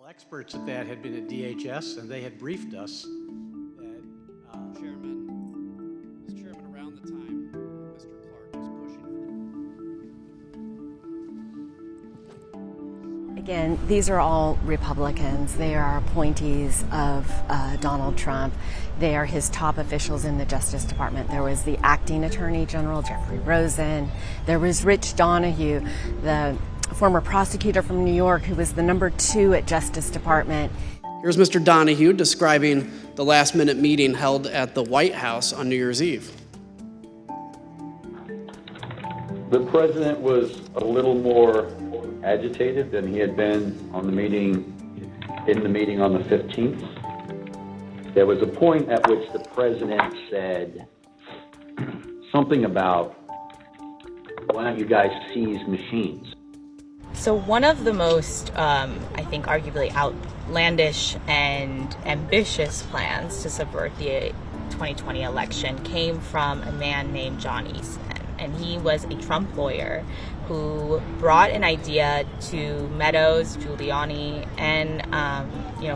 Well, experts at that had been at DHS, and they had briefed us that Chairman, around the time Mr. Clark was pushing. Again, these are all Republicans. They are appointees of Donald Trump. They are his top officials in the Justice Department. There was the acting Attorney General, Jeffrey Rosen. There was Rich Donahue, the former prosecutor from New York, who was the number 2 at Justice Department. Here's Mr. Donahue describing the last-minute meeting held at the White House on New Year's Eve. The president was a little more agitated than he had been in the meeting on the 15th. There was a point at which the president said something about, why don't you guys seize machines? So one of the most, I think, arguably outlandish and ambitious plans to subvert the 2020 election came from a man named John Eastman. And he was a Trump lawyer who brought an idea to Meadows, Giuliani, and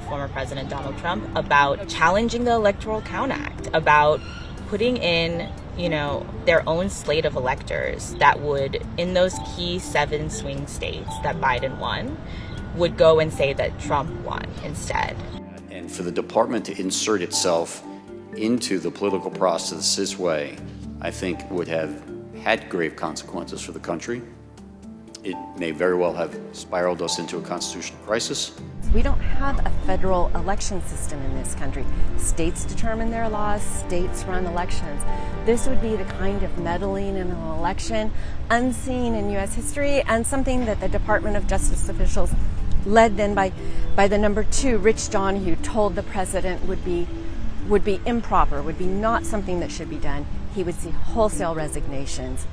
former President Donald Trump about challenging the Electoral Count Act, about putting in their own slate of electors that would, in those key 7 swing states that Biden won, would go and say that Trump won instead. And for the department to insert itself into the political process this way, I think would have had grave consequences for the country. It may very well have spiraled us into a constitutional crisis. We don't have a federal election system in this country. States determine their laws, states run elections. This would be the kind of meddling in an election unseen in U.S. history, and something that the Department of Justice officials, led then by the number 2, Rich Donahue, told the president would be improper, would be not something that should be done. He would see wholesale resignations.